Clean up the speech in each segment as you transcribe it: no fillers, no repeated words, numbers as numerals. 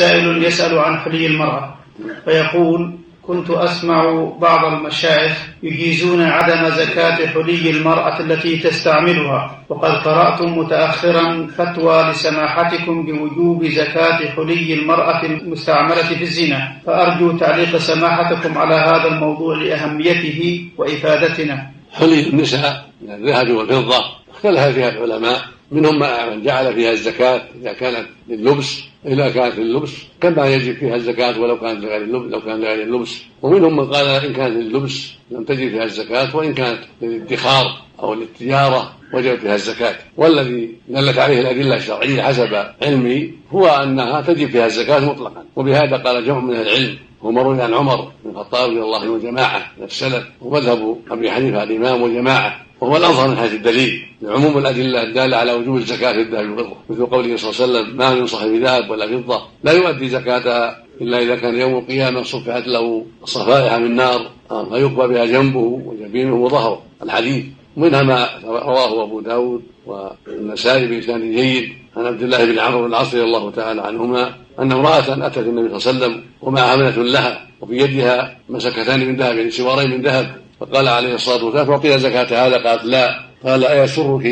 سائل يسأل عن حلي المرأة فيقول: كنت أسمع بعض المشايخ يجيزون عدم زكاة حلي المرأة التي تستعملها، وقد قرأت متأخرا فتوى لسماحتكم بوجوب زكاة حلي المرأة المستعملة في الزنا، فأرجو تعليق سماحتكم على هذا الموضوع لأهميته وإفادتنا. حلي النساء من الذهب والفضة اختلف فيها العلماء، منهم من جعل فيها الزكاة إذا كانت لللبس، إذا كانت لللبس كما يجب فيها الزكاة ولو كانت لغير اللبس، ومنهم من قال إن كانت لللبس لم تجب فيها الزكاة، وإن كانت للادخار أو للتجارة وجب فيها الزكاة. والذي دلت عليه الأدلة الشرعية حسب علمي هو أنها تجب فيها الزكاة مطلقا، وبهذا قال جمع من العلم، ومروي عن عمر بن الخطاب رضي الله عنه وجماعة من السلف، ومذهب أبي حنيفة الإمام وجماعة، وهو الأظهر من حيث الدليل لعموم الأدلة الدالة على وجوب الزكاة في الذهب والفضة، مثل قوله صلى الله عليه وسلم: ما من صاحب ذهب ولا فضة لا يؤدي زكاتها إلا إذا كان يوم القيامة صفحت له صفائح من نار فيقبى بها جنبه وجبينه وظهره. الحديث منها ما رواه أبو داود والنسائي بإسناد جيد عن عبد الله بن عمرو بن العاص رضي الله تعالى عنهما أن امرأة أتت النبي صلى الله عليه وسلم ومعها ابنة لها وفي يدها مسكتان من ذهب، يعني سوارين من ذهب، فقال عليه الصلاة والسلام: تعطيها زكاة هذا؟ قالت: لا. قال: أيسرك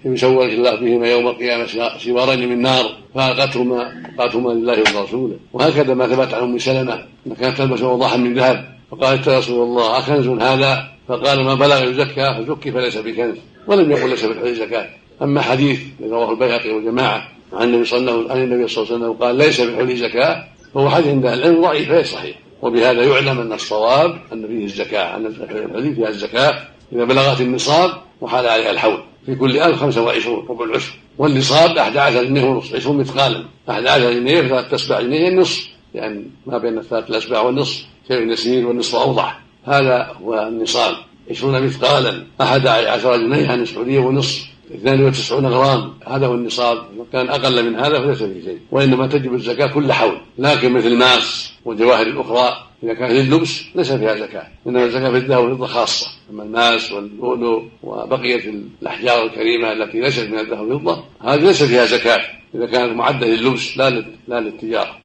إن يسورك الله بهما يوم القيامة سوارين من نار؟ فألقتهما لله ورسوله. وهكذا ما ثبت عن أم سلمة أن كانت تلبس وضحا من ذهب، فقالت: يا رسول الله أكنز هذا؟ فقال: ما بلغ يزكى فزكي فليس بكنز، ولم يقل ليس بالحلي زكاة. أما حديث رواه البيهقي وجماعة عن النبي صلى الله عليه وسلم قال: ليس بالحلي زكاة، فهو حديث عند العلم ضعيف ليس صحيح. وبهذا يعلم أن الصواب أن فيه الزكاة، أن الحلي فيها الزكاة إذا بلغت النصاب وحال عليها الحول، في كل 1025 ربع العشر، والنصاب 11 جنيه ونصف، 20 مثقالا، 11 جنيه ثلاث أسباع جنيه النصف، يعني ما بين الثلاث الأسباع والنصف شيء يسير والنصف أوضح. هذا هو النصاب، 20 مثقالا، 11 جنيه عن السعودية ونصف، 92 غرام، هذا هو النصاب. كان أقل من هذا فليس فيه شيء، وإنما تجب الزكاة كل حول. لكن مثل الماس والجواهر الأخرى إذا كان لللبس ليس فيها زكاة، إنما الزكاة في الذهب والفضة خاصة. أما الماس واللؤلؤ وبقية الأحجار الكريمة التي ليست من الذهب والفضة هذه ليس فيها زكاة إذا كانت معدة لللبس لا للتجارة.